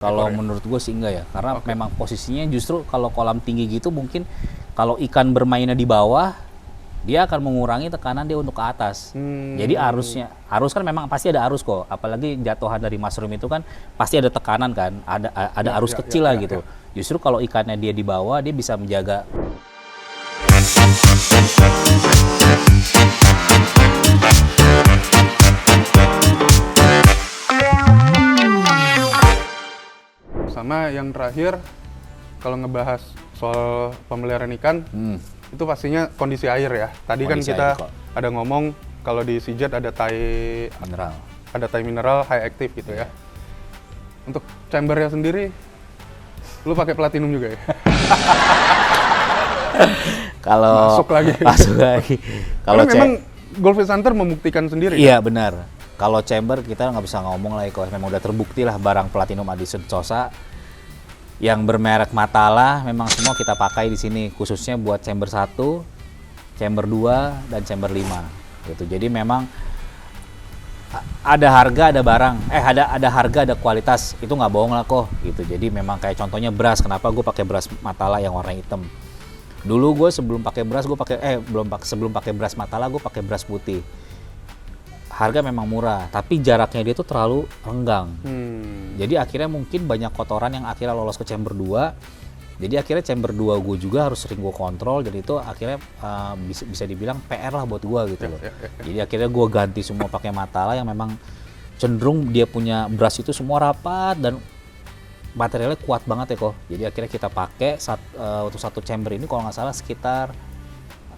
Kalau menurut gue sih enggak ya, karena memang posisinya justru kalau kolam tinggi gitu mungkin kalau ikan bermainnya di bawah, dia akan mengurangi tekanan dia untuk ke atas. Jadi arus kan memang pasti ada arus kok, apalagi jatuhan dari mushroom itu kan pasti ada tekanan kan, ada arus kecil lah gitu. Justru kalau ikannya dia di bawah, dia bisa menjaga. Sama yang terakhir, kalau ngebahas soal pemeliharaan ikan, itu pastinya kondisi air ya. Tadi kondisi kan kita ada ngomong kalau di Seajet ada mineral high active gitu ya. Untuk chambernya sendiri, lu pakai platinum juga ya? Kalau masuk lagi. Kalau memang Goldfish Hunter membuktikan sendiri. Iya kan? Benar. Kalau chamber kita nggak bisa ngomong lah, kalau memang udah terbukti lah barang Platinum Addition Sosa yang bermerek Matala memang semua kita pakai di sini, khususnya buat chamber 1, chamber 2 dan chamber 5 gitu. Jadi memang ada harga, ada barang, ada harga, ada kualitas, itu nggak bohong lah kok gitu. Jadi memang kayak contohnya beras, kenapa gue pakai beras Matala yang warna hitam. Dulu gue sebelum pakai beras sebelum pakai beras Matala gue pakai beras putih. Harga memang murah, tapi jaraknya dia tuh terlalu renggang. Jadi akhirnya mungkin banyak kotoran yang akhirnya lolos ke chamber 2. Jadi akhirnya chamber 2 gue juga harus sering gue kontrol, dan itu akhirnya bisa dibilang PR lah buat gue gitu loh. Jadi akhirnya gue ganti semua pakai Matala yang memang cenderung dia punya beras itu semua rapat dan materialnya kuat banget ya kok. Jadi akhirnya kita pakai untuk satu chamber ini kalau nggak salah sekitar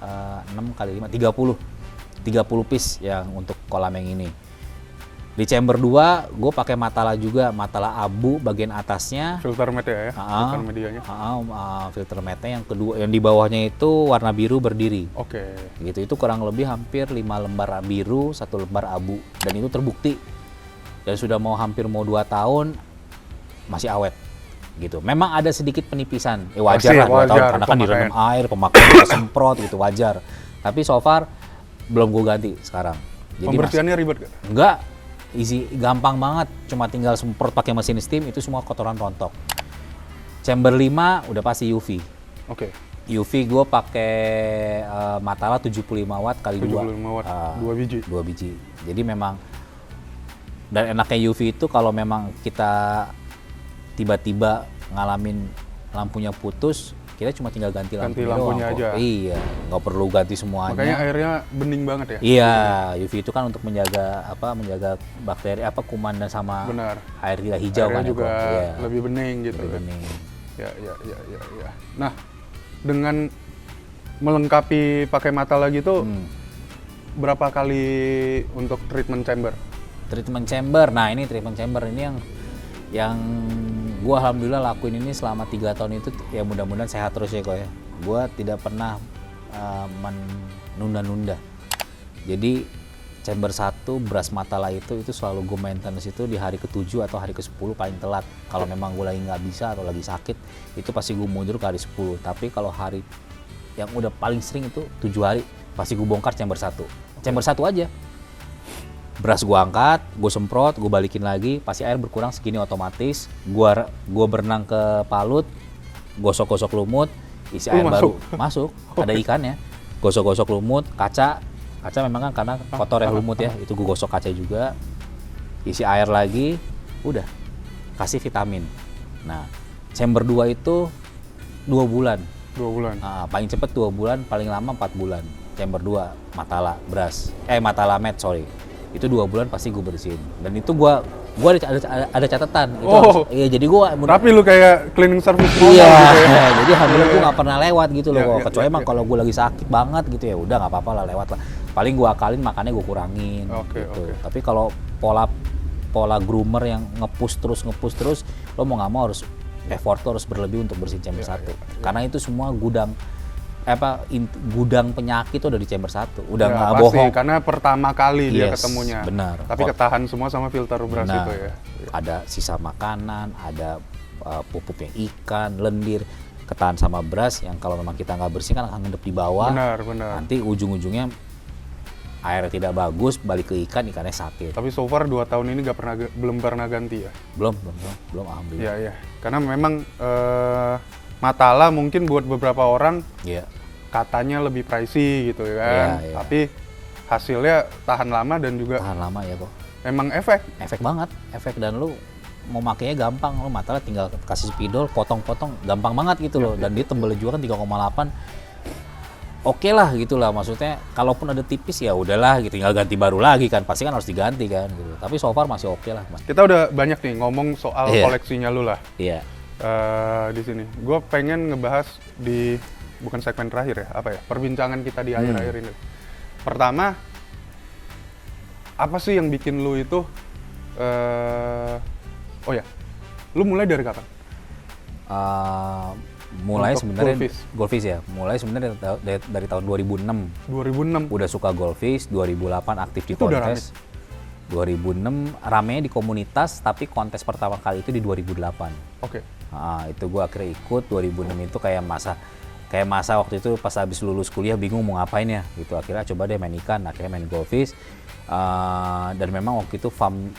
6 kali 5, 30 piece yang untuk kolam yang ini. Di chamber 2 gue pakai Matala juga, Matala abu bagian atasnya. Filter mat ya, filter medianya. Filter matnya yang kedua, yang di bawahnya itu warna biru berdiri. Oke. Gitu, itu kurang lebih hampir 5 lembar biru, 1 lembar abu, dan itu terbukti. Dan sudah hampir 2 tahun masih awet. Gitu. Memang ada sedikit penipisan. Wajar lah 2 tahun karena kan direndam air, pemakaian semprot gitu, wajar. Tapi so far belum gue ganti sekarang. Jadi pembersihannya ribet gak? Enggak, easy, gampang banget. Cuma tinggal semprot pakai mesin steam, itu semua kotoran rontok. Chamber 5 udah pasti UV. Oke. UV gue pakai Matala 75 watt kali 2. 75 watt, 2 biji. 2 biji. Jadi memang, dan enaknya UV itu kalau memang kita tiba-tiba ngalamin lampunya putus, kita cuma tinggal ganti lampunya doang aja. Iya, nggak perlu ganti semuanya. Makanya airnya bening banget ya. Iya, UV itu kan untuk menjaga bakteri kuman dan sama air tidak hijau airnya kan juga lebih bening gitu. Lebih bening. Ya. Nah, dengan melengkapi pakai Matala gitu, berapa kali untuk treatment chamber? Treatment chamber. Nah, ini treatment chamber ini yang gua alhamdulillah lakuin ini selama 3 tahun itu, ya mudah-mudahan sehat terus ya kok ya. Gua tidak pernah menunda-nunda. Jadi chamber 1 beras Matala itu selalu gue maintenance itu di hari ke-7 atau hari ke-10 paling telat. Kalau memang gue lagi nggak bisa atau lagi sakit, itu pasti gue mundur ke hari 10. Tapi kalau hari yang udah paling sering itu 7 hari, pasti gue bongkar chamber 1. Chamber 1 aja. Beras gue angkat, gue semprot, gue balikin lagi, pasti air berkurang segini otomatis. Gue berenang ke palut, gosok-gosok lumut, isi air baru masuk, ada ikannya. Gosok-gosok lumut, kaca memang kan karena kotor ya lumut ya, itu gue gosok kaca juga, isi air lagi, udah kasih vitamin. Nah, chamber 2 itu 2 bulan. 2 bulan. Paling cepet 2 bulan, paling lama 4 bulan. Chamber 2 Matala Matala Mat, sorry. Itu 2 bulan pasti gue bersihin. Dan itu gue ada catatan. Iya, jadi gue tapi lu kayak cleaning service gitu ya. Jadi alhamdulillah gue nggak pernah lewat gitu loh. Kecuali emang kalau gue lagi sakit banget gitu ya udah nggak apa-apa lah, lewat lah. Paling gue akalin, makannya gue kurangin. Gitu. Tapi kalau pola groomer yang nge-push terus, lo mau nggak mau harus effort harus berlebih untuk bersihin chamber 1. Karena itu semua gudang penyakit itu udah di chamber 1. Udah nggak bohong. Karena pertama kali dia ketemunya. Benar. Tapi ketahan semua sama filter beras itu ya. Ada sisa makanan, ada pupuknya ikan, lendir, ketahan sama beras yang kalau memang kita nggak bersih kan akan ngendep di bawah. Benar. Nanti ujung-ujungnya airnya tidak bagus, balik ke ikan, ikannya sakit. Tapi so far 2 tahun ini belum pernah ganti ya? Belum alhamdulillah. Iya, iya. Karena memang Matala mungkin buat beberapa orang Iya. katanya lebih pricey gitu ya kan. Iya. Tapi hasilnya tahan lama dan juga Tahan lama ya kok. emang efek. Efek banget, efek, dan lu mau makainya gampang, lu Matala tinggal kasih spidol, potong-potong, gampang banget gitu loh. Dan dia tembelnya juga kan 3,8. Oke lah gitu lah, maksudnya kalaupun ada tipis ya udahlah gitu, tinggal ganti baru lagi kan, pasti kan harus diganti kan gitu. Tapi so far masih oke lah, Mas. Kita udah banyak nih ngomong soal Iya. koleksinya lu lah Iya. di sini. Gue pengen ngebahas di bukan segmen terakhir ya, apa ya? Perbincangan kita di akhir-akhir ini. Pertama, apa sih yang bikin lu itu oh ya, lu mulai dari kapan? Mulai Untuk sebenarnya Goldfish ya. Mulai sebenarnya dari tahun 2006. 2006. Udah suka Goldfish, 2008 aktif di Itu udah kontes. 2006 ramenya di komunitas, tapi kontes pertama kali itu di 2008. Oke. Nah, itu gue akhirnya ikut. 2006 itu kayak masa waktu itu pas habis lulus kuliah bingung mau ngapain ya gitu. Akhirnya coba deh main ikan, akhirnya main Goldfish. Dan memang waktu itu farm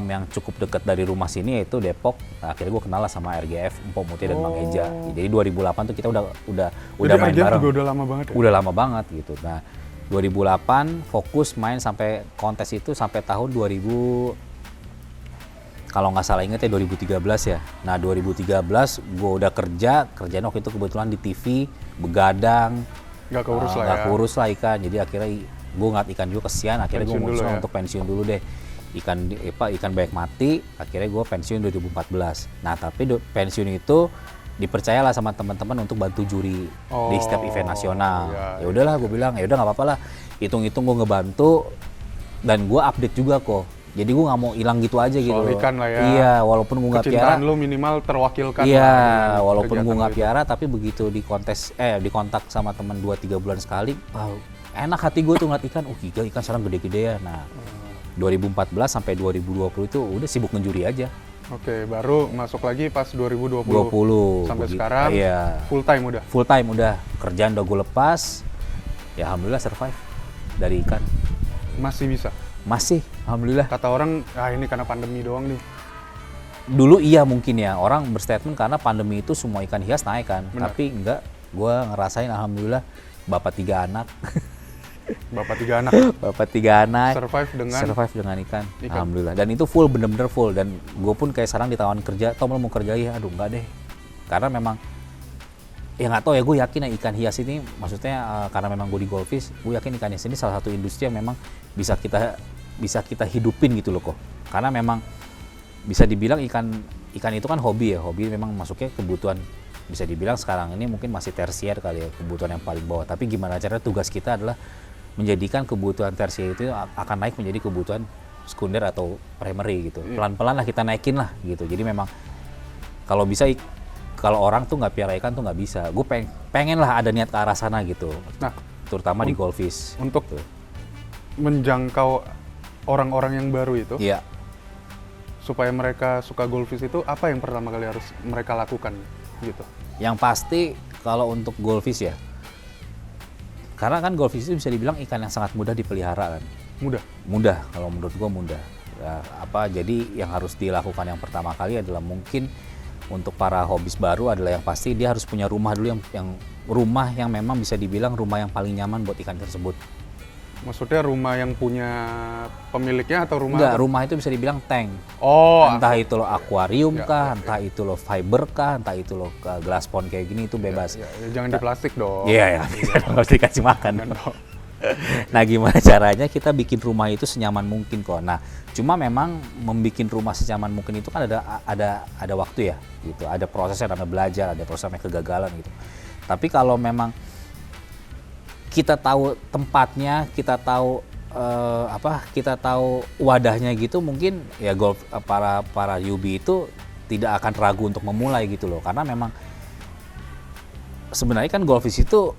yang cukup dekat dari rumah sini yaitu Depok. Nah, akhirnya gue kenal lah sama RGF, Empok Muti dan Bang Eja. Jadi 2008 tuh kita udah Jadi main RGF bareng. juga udah lama banget ya? Udah lama banget gitu. Nah, 2008 fokus main sampai kontes itu sampai tahun 2000, kalau nggak salah inget ya 2013 ya. Nah 2013 gue udah kerjaan waktu itu kebetulan di TV, begadang. Nggak keurus lah ya? Nggak keurus lah ikan, jadi akhirnya gue ngeliat ikan juga kesian, akhirnya gue Pensiun dulu mutusin ya? untuk pensiun dulu deh. Ikan banyak mati, akhirnya gue pensiun 2014. Nah tapi pensiun itu dipercayalah sama teman-teman untuk bantu juri di setiap event nasional. iya, Ya udahlah, gue bilang ya udah nggak apa-apa lah. Hitung-hitung gue ngebantu dan gue update juga kok. Jadi gue nggak mau hilang gitu aja gitu. Soal ikan lah ya. Iya, walaupun gue nggak piara. Kecintaan lu minimal terwakilkan. Iya, lah dengan walaupun gue kegiatan nggak lu itu. piara, tapi begitu dikontak sama teman 2-3 bulan sekali, wow, enak hati gue tuh ngeliat ikan. Gila, ikan sekarang gede-gede ya. Nah, 2014 sampai 2020 itu udah sibuk ngejuri aja. Oke, baru masuk lagi pas 2020. 20 Sampai begitu. sekarang Iya. full time udah. Full time udah, kerjaan udah gue lepas. Ya alhamdulillah survive dari ikan. Masih bisa. Masih, alhamdulillah. Kata orang, ini karena pandemi doang nih. Dulu iya mungkin ya, orang berstatement karena pandemi itu semua ikan hias naik kan. Benar. Tapi enggak, gue ngerasain alhamdulillah bapak 3 anak. Bapak 3 anak Bapak 3 anak survive dengan ikan. Alhamdulillah. Dan itu full, bener-bener full. Dan gue pun kayak sekarang ditawarin kerja, Tom lo mau kerja ya? Aduh enggak deh. Karena memang ya nggak tahu ya, gue yakin ya ikan hias ini maksudnya karena memang gue di Goldfish, gue yakin ikan hias ini salah satu industri yang memang bisa kita hidupin gitu loh kok. Karena memang bisa dibilang ikan itu kan hobi ya, hobi memang masuknya kebutuhan, bisa dibilang sekarang ini mungkin masih tersier kali ya, kebutuhan yang paling bawah. Tapi gimana caranya, tugas kita adalah menjadikan kebutuhan tersier itu akan naik menjadi kebutuhan sekunder atau primary gitu. Pelan-pelan lah kita naikin lah gitu. Jadi memang kalau bisa, kalau orang tuh nggak piara ikan tuh nggak bisa. Gue pengen lah ada niat ke arah sana gitu. Nah, terutama di Goldfish. untuk gitu. menjangkau orang-orang yang baru itu, Iya. supaya mereka suka Goldfish itu, apa yang pertama kali harus mereka lakukan gitu? Yang pasti kalau untuk Goldfish ya, karena kan Goldfish itu bisa dibilang ikan yang sangat mudah dipelihara kan. Mudah, kalau menurut gue mudah. Ya, jadi yang harus dilakukan yang pertama kali adalah mungkin untuk para hobis baru adalah yang pasti dia harus punya rumah dulu yang rumah yang memang bisa dibilang rumah yang paling nyaman buat ikan tersebut. Maksudnya rumah yang punya pemiliknya atau rumah? Enggak, apa? rumah itu bisa dibilang tank. Oh, Entah itu lo akuarium Ya, kah, ya, entah itu lo fiber kah, entah itu lo glass pond kayak gini, itu bebas. ya, jangan di plastik dong. Iya ya, harus dikasih makan. Nah, gimana caranya kita bikin rumah itu senyaman mungkin kok. Nah, cuma memang membikin rumah senyaman mungkin itu kan ada waktu ya, gitu. Ada prosesnya, namanya belajar, ada proses namanya kegagalan gitu. Tapi kalau memang kita tahu tempatnya, kita tahu kita tahu wadahnya gitu, mungkin ya para newbie itu tidak akan ragu untuk memulai gitu loh. Karena memang sebenarnya kan Goldfish itu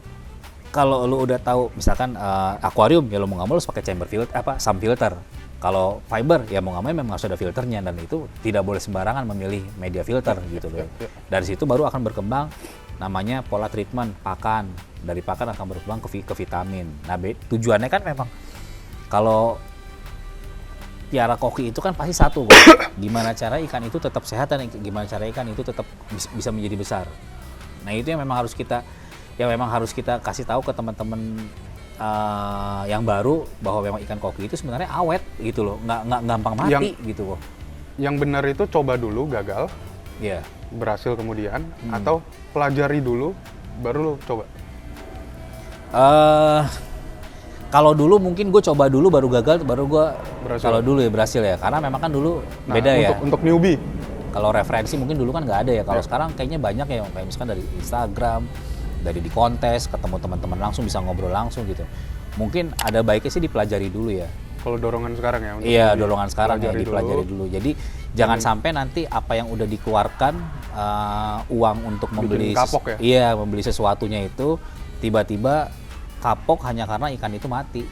kalau lu udah tahu misalkan akuarium ya, lo mau nggak mau harus pakai chamber filter, sump filter. Kalau fiber ya mau nggak mau memang harus ada filternya, dan itu tidak boleh sembarangan memilih media filter gitu loh. Dari situ baru akan berkembang namanya pola treatment pakan. Dari pakan akan berkembang ke vitamin. Nah, tujuannya kan memang Kalau piara koki itu kan pasti satu kok. Gimana cara ikan itu tetap sehat dan gimana cara ikan itu tetap bisa menjadi besar. Nah itu yang memang harus kita kasih tahu ke teman-teman yang baru bahwa memang ikan koki itu sebenarnya awet gitu loh, nggak gampang mati gitu kok. Yang benar itu coba dulu gagal, berhasil kemudian, atau pelajari dulu baru lo coba. Kalau dulu mungkin gue coba dulu baru gagal, baru gue kalau dulu ya berhasil ya, karena memang kan dulu beda ya. Untuk newbie. Kalau referensi mungkin dulu kan nggak ada ya. Kalau sekarang kayaknya banyak ya, kayak misalkan dari Instagram, dari di kontes, ketemu teman-teman langsung, bisa ngobrol langsung gitu. Mungkin ada baiknya sih dipelajari dulu ya. Kalau dorongan sekarang ya? Iya, dorongan sekarang ya dipelajari dulu. Jadi jangan sampai nanti apa yang udah dikeluarkan uang untuk membeli kapok ya? Iya, membeli sesuatunya itu tiba-tiba kapok hanya karena ikan itu mati.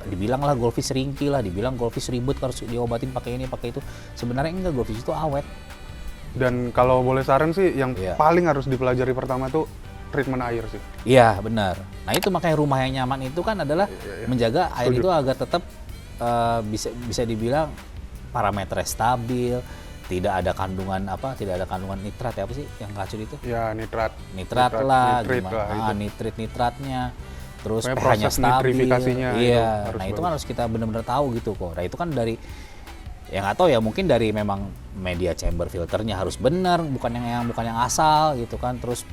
Dibilang lah goldfish ringkih lah, dibilang goldfish ribut harus diobatin pakai ini pakai itu. Sebenarnya enggak, goldfish itu awet. Dan kalau boleh saran sih, yang paling harus dipelajari pertama tuh treatment air sih. Iya benar. Nah itu makanya rumah yang nyaman itu kan adalah menjaga air itu agar tetap bisa dibilang parameternya stabil, tidak ada kandungan nitrat ya, apa sih yang racun itu? Ya nitrat lah, gimana? nitratnya. Terus pH-nya stabil. Iya. Nah itu kan harus kita benar-benar tahu gitu kok. Nah itu kan dari yang nggak tahu ya, mungkin dari memang media chamber filternya harus benar, bukan yang asal gitu kan. Terus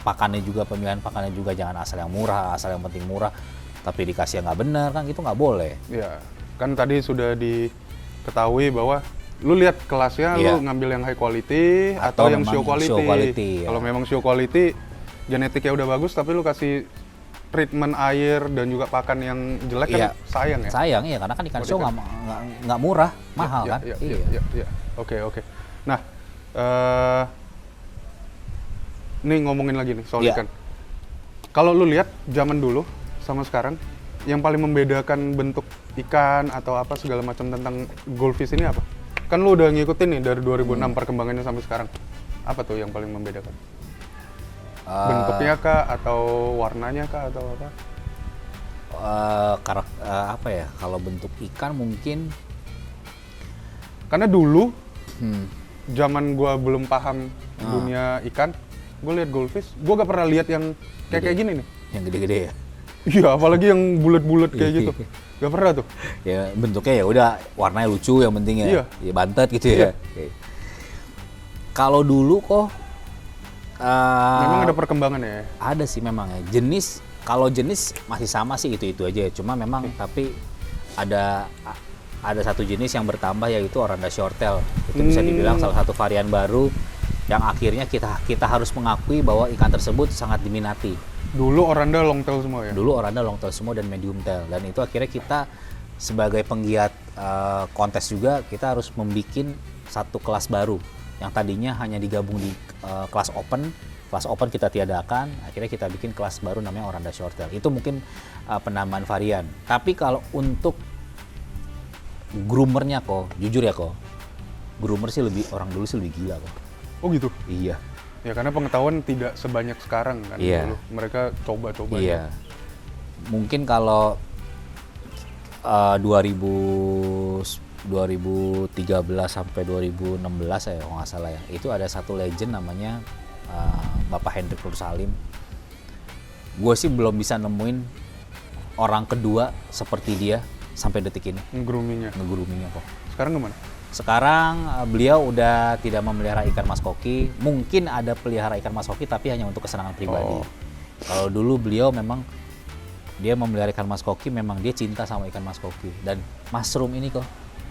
pakannya juga, pemilihan pakannya juga jangan asal yang murah, asal yang penting murah tapi dikasih yang nggak benar kan, gitu nggak boleh. Iya. Kan tadi sudah diketahui bahwa lu lihat kelasnya, lu ngambil yang high quality atau yang show quality. Kalau memang show quality, genetiknya udah bagus tapi lu kasih treatment air dan juga pakan yang jelek kan sayang ya? Sayang ya, karena kan ikan show nggak murah, mahal kan? Iya. Oke. Nah, ini ngomongin lagi nih soal ikan. Kalau lu lihat zaman dulu sama sekarang, yang paling membedakan bentuk ikan atau apa segala macam tentang goldfish ini apa? Kan lu udah ngikutin nih dari 2006 perkembangannya sampai sekarang. Apa tuh yang paling membedakan? Bentuknya kah, atau warnanya kah, atau apa? Apa ya, kalau bentuk ikan mungkin karena dulu zaman gua belum paham dunia ikan, gua lihat goldfish, gua gak pernah lihat yang kayak gini nih, yang gede-gede ya. Iya, apalagi yang bulat-bulat kayak gitu, gak pernah tuh. Ya bentuknya ya udah, warnanya lucu yang penting ya, ya bantet gitu ya. Kalau dulu kok memang ada perkembangan ya? Ada sih memang ya. Kalau jenis masih sama sih itu aja. Cuma memang tapi ada satu jenis yang bertambah, yaitu Oranda shorttail. Itu bisa dibilang salah satu varian baru yang akhirnya kita harus mengakui bahwa ikan tersebut sangat diminati. Dulu Oranda longtail semua ya? Dulu Oranda longtail semua dan medium tail. Dan itu akhirnya kita sebagai penggiat kontes juga, kita harus membuat satu kelas baru yang tadinya hanya digabung di kelas open kita tiadakan, akhirnya kita bikin kelas baru namanya Oranda shorttail. Itu mungkin penambahan varian. Tapi kalau untuk groomernya kok, jujur ya kok, groomer sih orang dulu sih lebih gila kok. Oh gitu? Iya. Ya karena pengetahuan tidak sebanyak sekarang kan dulu. Mereka coba-coba. Iya. Mungkin kalau 2013 sampai 2016 ya kalau nggak salah ya, itu ada satu legend namanya Bapak Hendrik Nursalim. Gue sih belum bisa nemuin orang kedua seperti dia sampai detik ini. Nge-groomingnya kok. Sekarang gimana? Sekarang beliau udah tidak memelihara ikan mas koki. Mungkin ada pelihara ikan mas koki tapi hanya untuk kesenangan pribadi. Kalau dulu beliau memang dia memelihara ikan mas koki, memang dia cinta sama ikan mas koki. Dan mushroom ini kok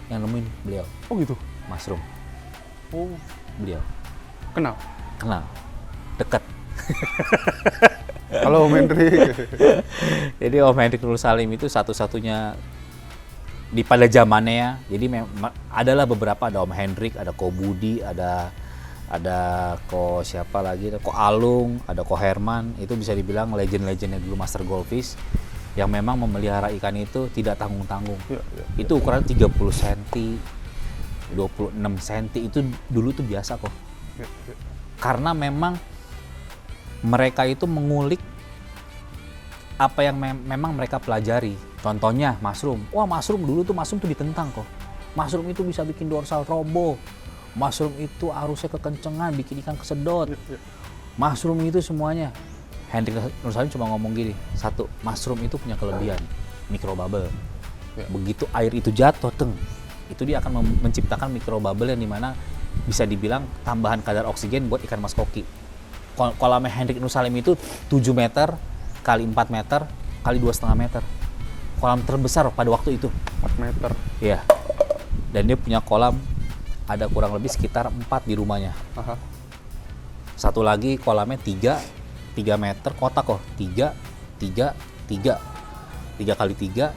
yang nemuin beliau. Oh gitu? Mushroom. Oh. Beliau. Kenal? Dekat. Halo Om Hendrik. Jadi Om Hendrik Nursalim itu satu-satunya pada zamannya ya. Jadi adalah beberapa, ada Om Hendrik, ada Ko Budi, ada Ko siapa lagi, Ko Alung, ada Ko Herman. Itu bisa dibilang legend-legendnya dulu Master Goldfish yang memang memelihara ikan itu tidak tanggung-tanggung. Itu ukuran 30 cm, 26 cm, itu dulu tuh biasa kok. Karena memang mereka itu mengulik apa yang memang mereka pelajari. Contohnya mushroom. Wah, mushroom dulu tuh ditentang kok. Mushroom itu bisa bikin dorsal roboh. Mushroom itu arusnya kekencengan, bikin ikan kesedot. Mushroom itu semuanya. Hendrik Nursalim cuma ngomong gini, satu, mushroom itu punya kelebihan, mikrobubble. Begitu air itu jatuh, itu dia akan menciptakan mikrobubble yang dimana bisa dibilang tambahan kadar oksigen buat ikan mas koki. Kolamnya Hendrik Nursalim itu 7 meter kali 4 meter kali 2,5 meter. Kolam terbesar pada waktu itu. 4 meter. Iya. Dan dia punya kolam ada kurang lebih sekitar 4 di rumahnya. Aha. Satu lagi kolamnya 3 meter kotak kok. 3 kali 3,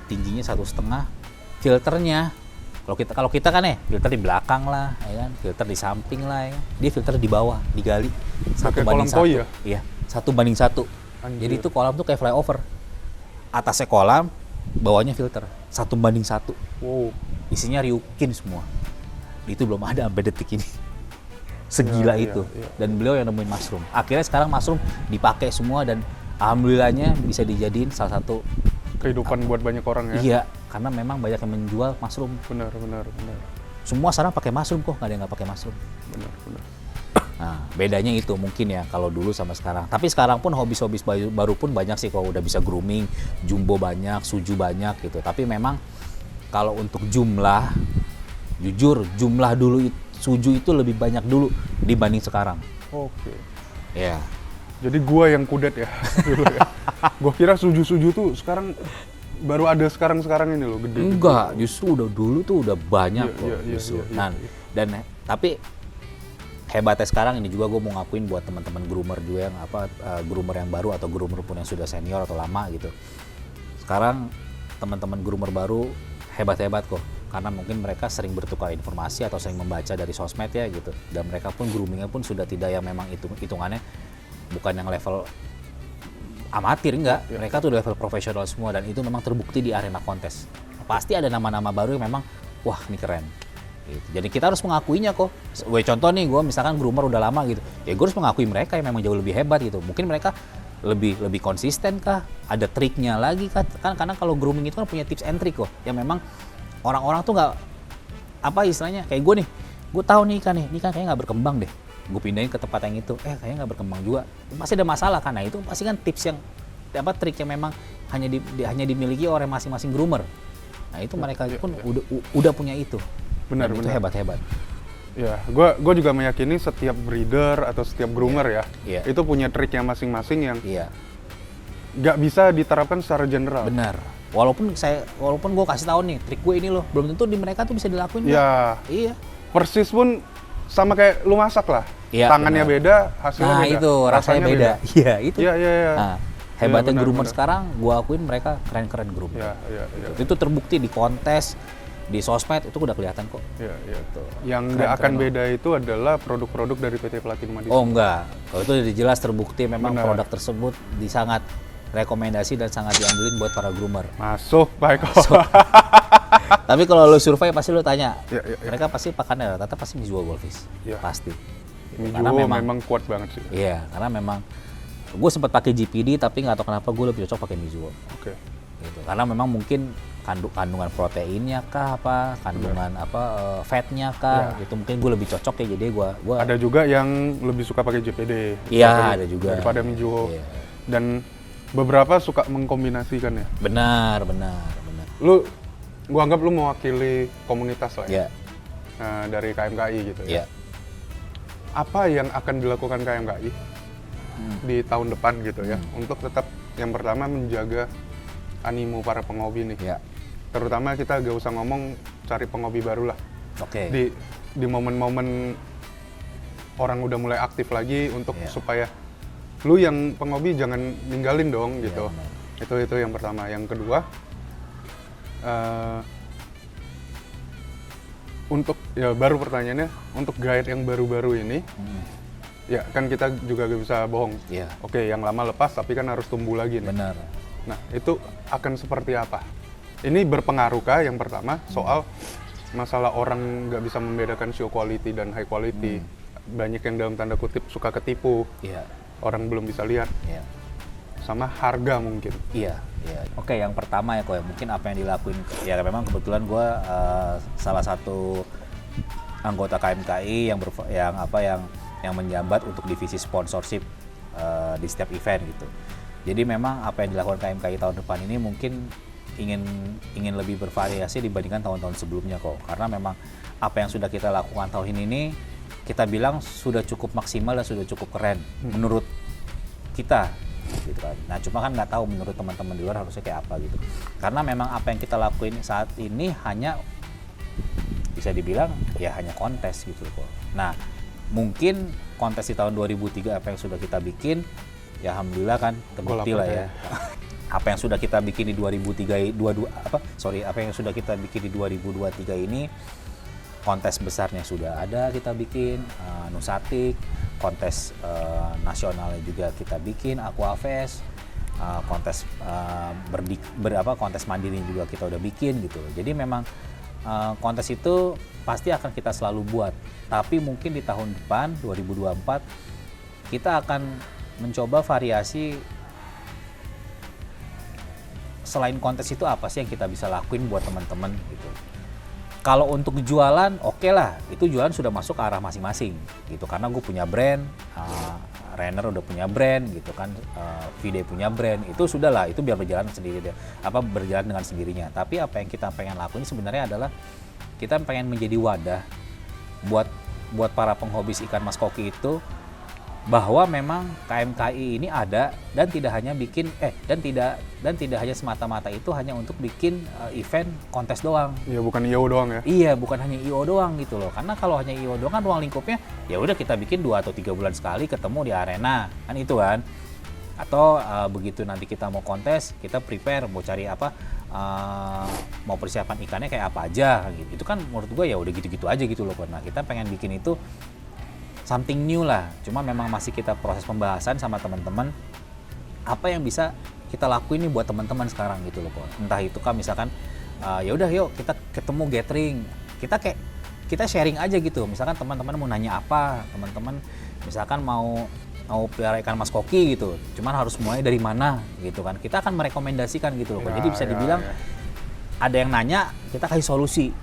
tingginya 1,5. Filternya kalau kita kan filter di belakang lah, ya kan, filter di samping lah, ya. Dia filter di bawah, digali 1:1. Ya? Iya, 1:1. Jadi itu kolam tuh kayak flyover. Atasnya kolam, bawahnya filter, 1:1. Wow. Isinya Ryukin semua. Itu belum ada sampai detik ini. Segila itu. Dan beliau yang nemuin mushroom. Akhirnya sekarang mushroom dipakai semua dan alhamdulillahnya bisa dijadiin salah satu Kehidupan buat banyak orang ya. Iya, karena memang banyak yang menjual mushroom. Benar. Semua sekarang pakai mushroom kok, nggak ada yang nggak pakai mushroom. Benar. Nah, bedanya itu mungkin ya kalau dulu sama sekarang. Tapi sekarang pun hobis-hobis baru pun banyak sih, kalau udah bisa grooming, jumbo banyak, suju banyak gitu. Tapi memang kalau untuk jumlah, jujur jumlah dulu suju itu lebih banyak dulu dibanding sekarang. Oke. Ya. Jadi gua yang kudet ya dulu ya. Gua kira suju-suju tuh sekarang baru ada sekarang ini loh gede. Enggak, justru udah dulu tuh udah banyak kok justru. Nah, dan tapi hebatnya sekarang ini juga gue mau ngakuin buat teman-teman groomer juga yang groomer yang baru atau groomer pun yang sudah senior atau lama gitu. Sekarang teman-teman groomer baru hebat-hebat kok. Karena mungkin mereka sering bertukar informasi atau sering membaca dari sosmed ya gitu. Dan mereka pun groomingnya pun sudah tidak yang memang hitungannya bukan yang level amatir, enggak. Mereka tuh level profesional semua dan itu memang terbukti di arena kontes. Pasti ada nama-nama baru yang memang wah ini keren. Gitu. Jadi kita harus mengakuinya kok. Contoh nih, gue misalkan groomer udah lama gitu. Ya gue harus mengakui mereka yang memang jauh lebih hebat gitu. Mungkin mereka lebih konsisten kah? Ada triknya lagi kah? Kan karena kalau grooming itu kan punya tips and trick kok. Yang memang orang-orang tuh nggak apa istilahnya kayak gue nih. Gue tahu nih ikan kayaknya nggak berkembang deh. Gue pindahin ke tempat yang itu, kayaknya nggak berkembang juga. Pasti ada masalah kan? Nah itu pasti kan tips yang trik yang memang hanya dimiliki oleh masing-masing groomer. Nah itu mereka pun udah punya itu. Benar. Itu hebat-hebat. Ya, gue juga meyakini setiap breeder atau setiap groomer itu punya triknya masing-masing yang nggak bisa diterapkan secara general. Benar. Walaupun gue kasih tahu nih trik gue ini loh, belum tentu di mereka tuh bisa dilakuin. Ya. Iya. Persis pun sama kayak lu masak lah. Iya, tangannya benar. beda, hasilnya beda. Nah itu rasanya beda. Iya itu. Iya. Nah, hebatnya benar, groomer benar. sekarang, gue akuin mereka keren-keren groomer. Iya. Itu terbukti di kontes, di sosmed itu udah kelihatan kok. Iya. Gitu. Yang nggak akan beda itu adalah produk-produk dari PT Platinum Addition. Oh enggak, kalau itu udah jelas terbukti memang Benar. produk tersebut sangat rekomendasi dan sangat diambilin buat para groomer. Masuk, Pak Eko. Tapi kalau lo survei pasti lo tanya, Iya. mereka pasti pakannya rata-rata pasti Mizuho Goldfish, Iya. pasti. Mizuho memang kuat banget sih. Iya, karena memang gue sempat pakai GPD tapi nggak tahu kenapa gue lebih cocok pakai Mizuho. Oke. Gitu. Karena memang mungkin kandungan proteinnya kah kandungan fatnya kah, itu mungkin gue lebih cocok ya, jadi gue Ada juga yang lebih suka pakai JPD. Iya, ada juga daripada Mizuho. Iya. Dan beberapa suka mengkombinasikan ya. Benar. Gua anggap lu mewakili komunitas lah ya. Iya. Dari KMKI gitu ya. Iya. Apa yang akan dilakukan KMKI di tahun depan gitu ya, untuk tetap yang pertama menjaga animo para penghobi nih. Iya. Terutama kita gak usah ngomong cari penghobi baru lah. Oke. Di momen-momen orang udah mulai aktif lagi untuk supaya lu yang penghobi jangan ninggalin dong gitu. Itu yang pertama. Yang kedua, untuk ya baru pertanyaannya, untuk guide yang baru-baru ini, ya kan kita juga gak bisa bohong. Iya. Oke, yang lama lepas tapi kan harus tumbuh lagi nih. Benar. Nah, itu akan seperti apa? Ini berpengaruh kah yang pertama soal masalah orang nggak bisa membedakan show quality dan high quality. Banyak yang dalam tanda kutip suka ketipu. Iya. Orang belum bisa lihat. Iya. sama harga mungkin. Iya, iya. Oke, yang pertama ya kok ya, mungkin apa yang dilakuin ya memang kebetulan gue salah satu anggota KMKI yang menjabat untuk divisi sponsorship di setiap event gitu. Jadi memang apa yang dilakukan KMKI tahun depan ini mungkin ingin lebih bervariasi dibandingkan tahun-tahun sebelumnya kok. Karena memang apa yang sudah kita lakukan tahun ini kita bilang sudah cukup maksimal dan sudah cukup keren menurut kita gitu kan. Nah cuma kan nggak tahu menurut teman-teman di luar harusnya kayak apa gitu. Karena memang apa yang kita lakuin saat ini hanya bisa dibilang ya hanya kontes gitu kok. Nah mungkin kontes di tahun 2003 apa yang sudah kita bikin ya alhamdulillah kan terbukti lah ya. Apa yang sudah kita bikin di 2003 apa yang sudah kita bikin di 2023 ini kontes besarnya sudah ada kita bikin, Nusatik, kontes nasionalnya juga kita bikin, Aquafest, kontes kontes mandiri juga kita udah bikin gitu. Jadi memang kontes itu pasti akan kita selalu buat. Tapi mungkin di tahun depan 2024 kita akan mencoba variasi selain kontes itu apa sih yang kita bisa lakuin buat teman-teman gitu. Kalau untuk jualan, oke lah, itu jualan sudah masuk ke arah masing-masing gitu. Karena gue punya brand, Renner udah punya brand gitu kan, Vide punya brand, itu sudah lah, itu biar berjalan sendiri deh, berjalan dengan sendirinya. Tapi apa yang kita pengen lakuin sebenarnya adalah kita pengen menjadi wadah buat para penghobis ikan mas koki itu, bahwa memang KMKI ini ada dan tidak hanya semata-mata itu hanya untuk bikin event kontes doang. Iya, bukan IO doang ya. Iya, bukan hanya IO doang gitu loh. Karena kalau hanya IO doang kan ruang lingkupnya ya udah kita bikin 2 atau 3 bulan sekali ketemu di arena. Kan itu kan. Atau begitu nanti kita mau kontes, kita prepare mau cari apa, mau persiapan ikannya kayak apa aja gitu. Itu kan menurut gue ya udah gitu-gitu aja gitu loh. Nah, kita pengen bikin itu something new lah, cuma memang masih kita proses pembahasan sama teman-teman apa yang bisa kita lakuin nih buat teman-teman sekarang gitu loh kok. Entah itu kan misalkan ya udah yuk kita ketemu gathering, kita sharing aja gitu. Misalkan teman-teman mau nanya apa, teman-teman misalkan mau pelihara ikan mas koki gitu, cuman harus mulai dari mana gitu kan. Kita akan merekomendasikan gitu loh kok. Jadi bisa dibilang ada yang nanya, kita kasih solusi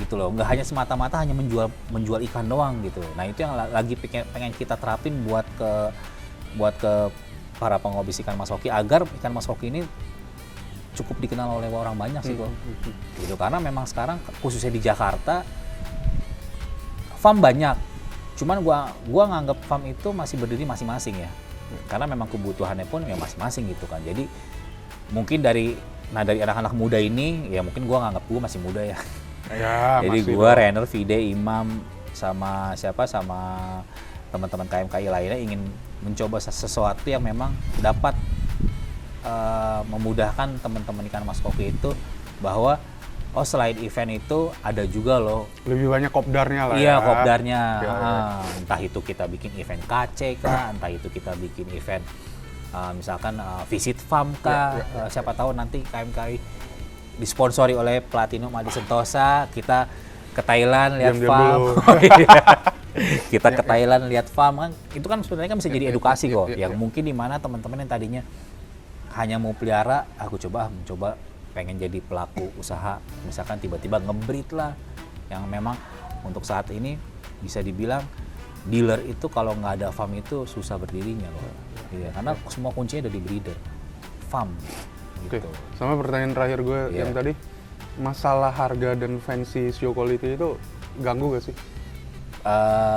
gitu loh, nggak hanya semata-mata hanya menjual ikan doang gitu. Nah itu yang lagi pengen kita terapin buat ke para penghobi ikan mas koki, agar ikan mas koki ini cukup dikenal oleh orang banyak sih kok. Gitu, karena memang sekarang khususnya di Jakarta farm banyak, cuman gua nganggap farm itu masih berdiri masing-masing ya, karena memang kebutuhannya pun ya masing-masing gitu kan. Jadi mungkin dari anak-anak muda ini ya mungkin gua nganggap gua masih muda ya. Ya, jadi gue, Renner, Vide, Imam, sama teman-teman KMKI lainnya ingin mencoba sesuatu yang memang dapat memudahkan teman-teman ikan mas koki itu, bahwa selain event itu ada juga loh lebih banyak kopdarnya lah. Iya, kopdarnya. Entah itu kita bikin event KC kah, entah itu kita bikin event misalkan visit farm kah, siapa tahu nanti KMKI disponsori oleh Platinum Adi Sentosa, kita ke Thailand lihat farm. Kita ke Thailand lihat farm kan, itu kan sebenarnya kan bisa jadi edukasi kok. Yang mungkin di mana teman-teman yang tadinya hanya mau pelihara, aku mencoba pengen jadi pelaku usaha, misalkan tiba-tiba ngebreed lah, yang memang untuk saat ini bisa dibilang dealer itu kalau nggak ada farm itu susah berdirinya loh. Iya, karena semua kuncinya ada di breeder, farm. Oke, gitu. sama pertanyaan terakhir gue yang tadi, masalah harga dan fancy show quality itu ganggu gak sih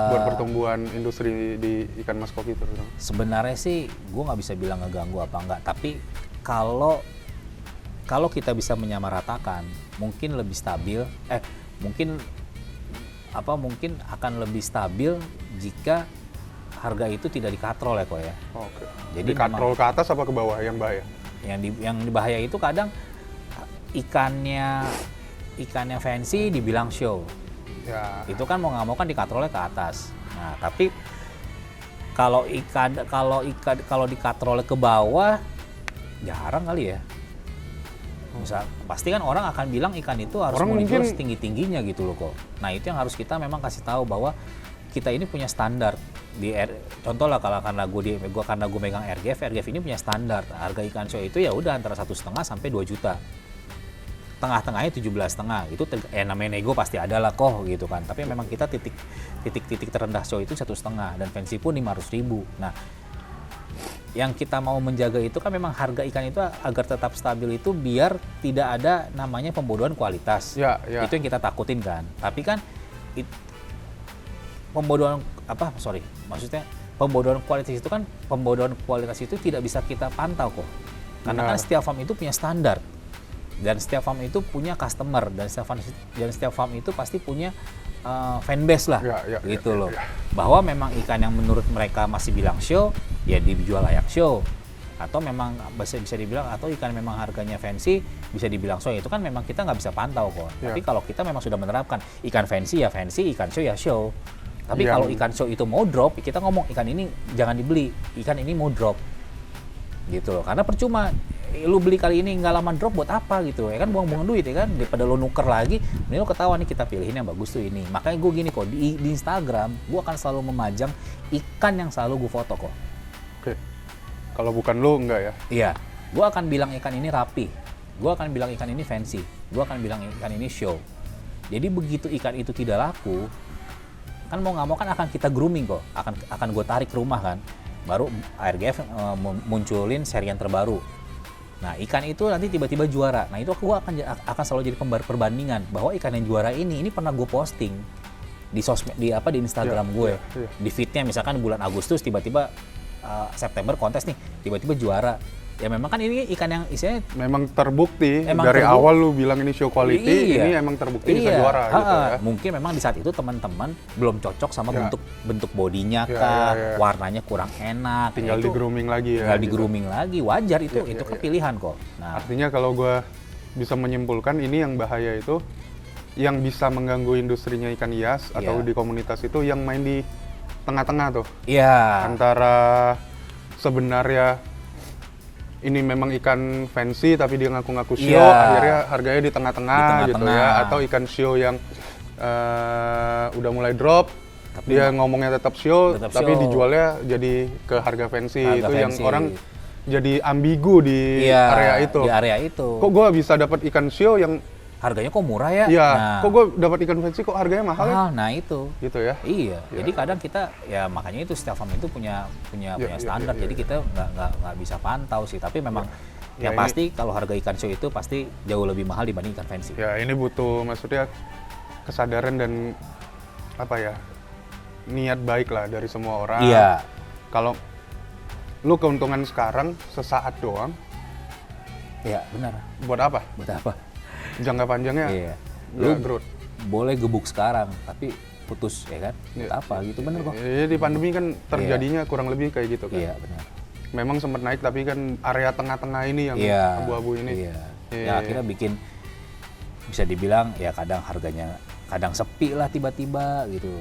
buat pertumbuhan industri di ikan mas koki terutama? Sebenarnya sih gue nggak bisa bilang ngeganggu apa enggak, tapi kalau kita bisa menyamaratakan mungkin lebih stabil, mungkin akan lebih stabil jika harga itu tidak dikatrol ya kok ya. Oke. Jadi dikatrol ke atas apa ke bawah yang bahaya? Yang bahaya itu kadang ikannya fancy dibilang show. Ya. Itu kan mau nggak mau kan dikatrolnya ke atas. Nah, tapi kalau dikatrolnya ke bawah jarang kali ya. Misal, pasti kan orang akan bilang ikan itu harus setinggi-tingginya gitu loh kok. Nah, itu yang harus kita memang kasih tahu bahwa kita ini punya standar contoh lah kalau karena gue megang RGF ini punya standar. Harga ikan show itu ya udah antara 1,5 sampai 2 juta. Tengah-tengahnya 17,5. Itu namanya nego pasti ada lah kok gitu kan. Tapi memang kita titik terendah show itu 1,5 dan fancy pun 500.000. Nah, yang kita mau menjaga itu kan memang harga ikan itu agar tetap stabil itu biar tidak ada namanya pembodohan kualitas. Ya. Itu yang kita takutin kan. Tapi kan pembodohan kualitas itu tidak bisa kita pantau kok. Karena kan setiap farm itu punya standar. Dan setiap farm itu punya customer dan setiap farm itu pasti punya fanbase lah, gitu loh. Bahwa memang ikan yang menurut mereka masih bilang show, ya dijual layak show. Atau memang bisa dibilang, atau ikan memang harganya fancy, bisa dibilang show. Itu kan memang kita nggak bisa pantau kok. Tapi kalau kita memang sudah menerapkan ikan fancy ya fancy, ikan show ya show. Tapi kalau ikan show itu mau drop, kita ngomong ikan ini jangan dibeli, ikan ini mau drop, gitu loh. Karena percuma lu beli kali ini nggak lama drop buat apa gitu ya kan, buang-buang duit ya kan, daripada lu nuker lagi ini lu ketahuan nih kita pilihin yang bagus tuh ini. Makanya gue gini kok di Instagram gue akan selalu memajang ikan yang selalu gue foto kok. Oke. Kalau bukan lu enggak ya? Iya, gue akan bilang ikan ini rapi, gue akan bilang ikan ini fancy, gue akan bilang ikan ini show. Jadi begitu ikan itu tidak laku, kan mau nggak mau kan akan kita grooming kok, akan gue tarik ke rumah kan, baru ARGF munculin seri yang terbaru. Nah, ikan itu nanti tiba-tiba juara. Nah, itu aku akan selalu jadi perbandingan bahwa ikan yang juara ini pernah gue posting di di Instagram gue. Di feed-nya misalkan bulan Agustus tiba-tiba September kontes nih, tiba-tiba juara. Ya memang kan ini ikan yang isinya memang terbukti dari awal lu bilang ini show quality, ini emang terbukti bisa juara gitu ya. Mungkin memang di saat itu teman-teman belum cocok sama bentuk bodinya warnanya kurang enak. Tinggal di grooming lagi ya. Tinggal di grooming lagi, wajar itu kan pilihan kok. Nah, artinya kalau gue bisa menyimpulkan ini yang bahaya itu yang bisa mengganggu industrinya ikan hias atau di komunitas itu yang main di tengah-tengah tuh. Iya. Antara sebenarnya ini memang ikan fancy tapi dia ngaku-ngaku show, akhirnya harganya di tengah-tengah gitu ya. Atau ikan show yang udah mulai drop, tapi dia ngomongnya tetap show, tapi dijualnya jadi ke harga fancy. Itu yang orang jadi ambigu di area itu. Di area itu. Kok gue bisa dapat ikan show yang harganya kok murah ya? Iya. Nah, kok gue dapat ikan fancy kok harganya mahal ya? Nah itu. Gitu ya? Iya. Jadi kadang kita ya makanya itu setiap farm itu punya standar. Jadi kita nggak bisa pantau sih. Tapi memang yang pasti kalau harga ikan show itu pasti jauh lebih mahal dibanding ikan fancy. Ya ini butuh maksudnya kesadaran dan apa ya, niat baik lah dari semua orang. Iya. Kalau lu keuntungan sekarang sesaat doang. Iya benar. Buat apa? Buat apa? Jangka panjangnya lu growth. Boleh gebuk sekarang tapi putus ya kan, buat apa gitu, bener kok. Di pandemi kan terjadinya kurang lebih kayak gitu kan. Iya benar. Memang sempat naik tapi kan area tengah-tengah ini yang abu-abu ini. Ya akhirnya bikin bisa dibilang ya kadang harganya kadang sepi lah tiba-tiba gitu.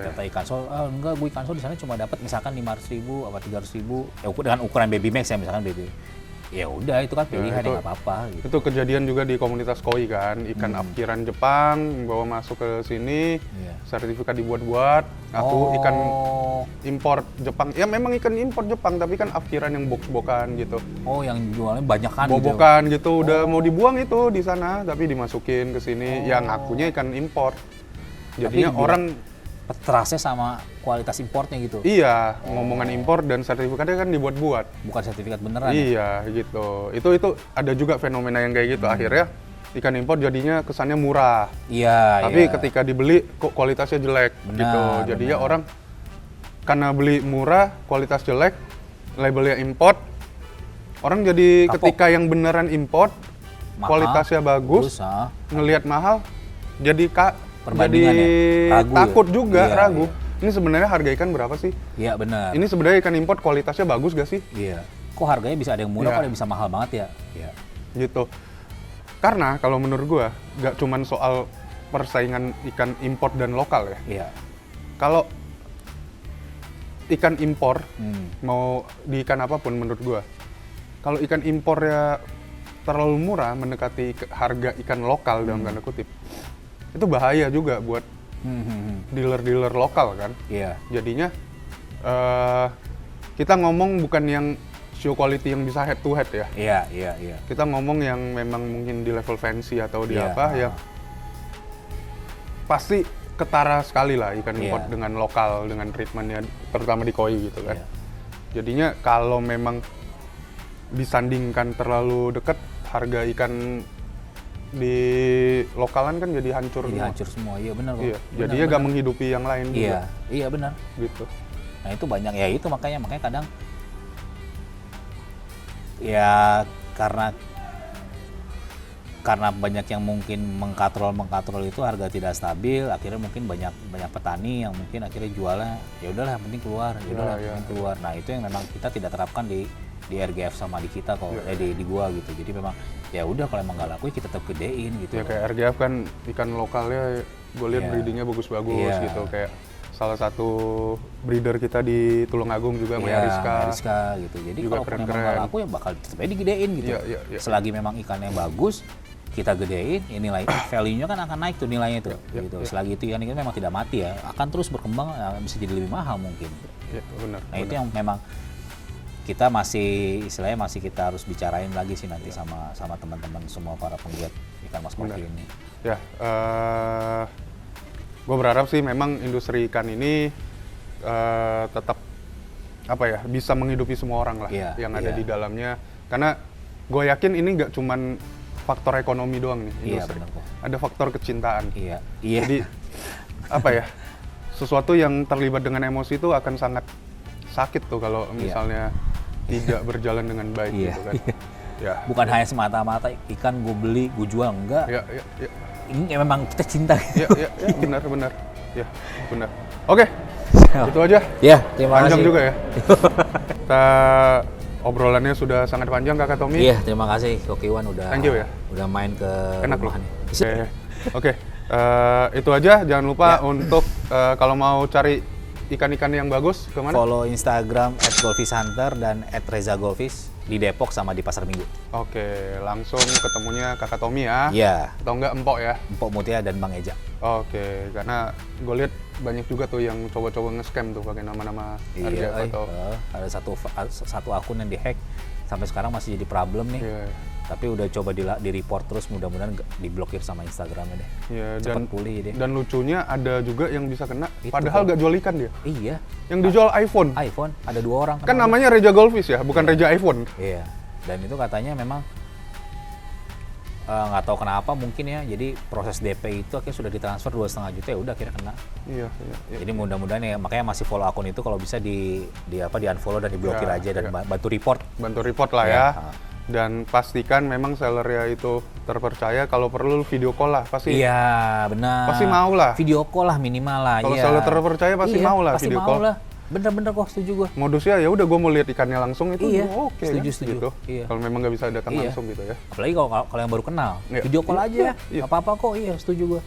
Kata ikan sol, enggak gue ikan sol di sana cuma dapat misalkan 500.000 apa 300.000 ya dengan ukuran baby max ya misalkan baby. Ya udah itu kan pilihan nggak apa-apa gitu. Itu kejadian juga di komunitas koi kan, ikan apkiran Jepang bawa masuk ke sini, sertifikat dibuat-buat, ikan impor Jepang. Ya memang ikan impor Jepang tapi kan apkiran yang box-bokan gitu. Oh, yang jualnya banyakan bobokan gitu. Udah mau dibuang itu di sana tapi dimasukin ke sini, yang ngakunya ikan impor. Jadinya orang terasnya sama kualitas importnya gitu. Iya, ngomongan impor dan sertifikatnya kan dibuat-buat. Bukan sertifikat beneran. Iya, gitu. Itu ada juga fenomena yang kayak gitu. Akhirnya ikan impor jadinya kesannya murah. Iya. Tapi ketika dibeli kok kualitasnya jelek gitu. Jadinya orang karena beli murah, kualitas jelek, labelnya import. Orang jadi ketika yang beneran import, kualitasnya bagus, ngelihat mahal, jadi takut juga, ragu. Ini sebenarnya harga ikan berapa sih? Iya benar. Ini sebenarnya ikan import kualitasnya bagus gak sih? Iya. Kok harganya bisa ada yang murah, kok ada yang bisa mahal banget ya? Iya. Gitu. Karena kalau menurut gua, gak cuman soal persaingan ikan import dan lokal ya. Iya. Kalau ikan impor, mau di ikan apapun menurut gua, kalau ikan impornya terlalu murah mendekati harga ikan lokal dalam tanda kutip, itu bahaya juga buat dealer-dealer lokal kan. Iya. Jadinya kita ngomong bukan yang show quality yang bisa head to head ya. Iya. Kita ngomong yang memang mungkin di level fancy atau di Iya, apa ya. Pasti ketara sekali lah ikan import Iya. dengan lokal, dengan treatmentnya terutama di koi gitu kan. Iya. Jadinya kalau memang disandingkan terlalu dekat, harga ikan di lokalan kan jadi hancur Jadi semua. hancur semua, iya benar kok. Iya, Benar, jadinya benar. gak menghidupi yang lain Iya, juga benar. gitu. Nah itu banyak ya itu makanya kadang ya karena banyak yang mungkin mengkatrol itu harga tidak stabil, akhirnya mungkin banyak petani yang mungkin akhirnya jualnya ya udahlah yang penting keluar, penting keluar. Nah itu yang memang kita tidak terapkan di RGF sama di kita kok, di gua gitu. Jadi memang ya udah kalau emang nggak laku ya kita tetap gedein gitu. Ya kayak RGF kan ikan lokalnya gue lihat Iya. breedingnya bagus-bagus Iya. gitu, kayak salah satu breeder kita di Tulungagung juga, Maya Rizka gitu. Jadi Juga kalau memang nggak keren-keren. laku ya bakal tetap aja digedein gitu. Iya. Selagi memang ikannya bagus, kita gedein, ya nilai value-nya kan akan naik tuh nilainya tuh. Gitu. Selagi itu ikan memang tidak mati ya, akan terus berkembang, ya, bisa jadi lebih mahal mungkin. Iya, benar. Nah itu yang memang kita masih istilahnya masih kita harus bicarain lagi sih nanti sama teman-teman semua para penggiat ikan mas kopi ini. Ya, gue berharap sih memang industri ikan ini tetap apa ya, bisa menghidupi semua orang lah yang ada di dalamnya. Karena gue yakin ini nggak cuman faktor ekonomi doang nih industri. Benar kok. Ada faktor kecintaan. Iya. Jadi apa ya, sesuatu yang terlibat dengan emosi itu akan sangat sakit tuh kalau misalnya tidak berjalan dengan baik gitu kan. Ya. Bukan hanya semata-mata ikan gue beli, gue jual, enggak. Ya. Ini memang kita cinta. Ya, benar. Ya, benar. Oke. Itu aja. Ya, terima Panjang kasih. juga ya. Kita obrolannya sudah sangat panjang Kakak Tommy. Iya, terima kasih Koki Wan udah Thank you ya. udah main ke Enak loh. rumah nih. Oke. Itu aja. Jangan lupa untuk kalau mau cari ikan-ikan yang bagus kemana? Follow Instagram @golfishunter dan @rezagolfish di Depok sama di Pasar Minggu. Oke, langsung ketemunya Kakak Tommy ya. Iya. Atau enggak Empok ya? Empok Mutia dan Bang Eja. Oke, karena gue lihat banyak juga tuh yang coba-coba nge-scam tuh pakai nama-nama RGF atau ada satu akun yang dihack sampai sekarang masih jadi problem nih. Iya. Tapi udah coba di report terus, mudah-mudahan diblokir sama Instagramnya deh. Iya, Cepet pulih deh. Dan lucunya ada juga yang bisa kena, Itu padahal kok. gak jual ikan dia. Iya. Yang dijual iPhone. iPhone ada 2 orang. Kan namanya Reja Goldfish ya, bukan Reja iPhone. Iya. Dan itu katanya memang nggak tahu kenapa mungkin ya. Jadi proses DP itu akhirnya sudah ditransfer 2,5 juta, ya udah akhirnya kena. Iya. Jadi mudah-mudahan ya, makanya masih follow akun itu, kalau bisa di unfollow dan diblokir Ya, aja dan bantu report. Bantu report lah ya. Dan pastikan memang sellernya itu terpercaya. Kalau perlu video call lah, pasti. Iya, benar. Pasti mau lah. Video call lah minimal lah. Kalau iya. seller terpercaya pasti mau lah pasti video mau call. lah. Bener-bener kok, setuju gue. Modusnya ya udah gue mau lihat ikannya langsung itu Iya, oke setuju, kan? setuju. Gitu. Iya. Kalau memang nggak bisa datang Iya. langsung gitu ya. Apalagi kalau yang baru kenal, Iya. video call aja, Iya. nggak apa-apa kok. Iya, setuju gue.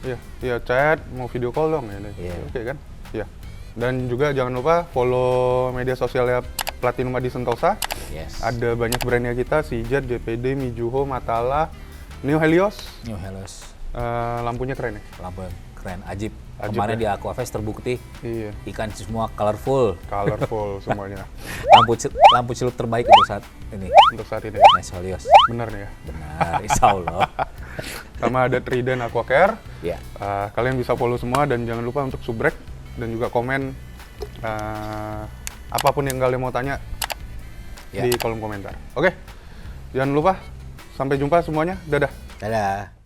Iya, chat, mau video call dong ya. Iya. Oke kan? Iya. Dan juga jangan lupa follow media sosialnya Platinum Adi Sentosa. Yes. Ada banyak brandnya kita, Sijat, JPD, Mijuho, Matala, New Helios. New Hellos, Lampunya keren ya? lampu yang keren, ajib. Ajib Kemarin ya? di Aquafest terbukti Iya, ikan semua colorful. colorful semuanya Lampu celup terbaik untuk saat ini. untuk saat ini. Nice Helios. Bener nih ya. Benar, insya Allah. Sama ada Trident Aquacare. Ya. Kalian bisa follow semua dan jangan lupa untuk subrek dan juga komen apapun yang kalian mau tanya Ya. di kolom komentar. Oke, jangan lupa sampai jumpa semuanya. Dadah. Dadah.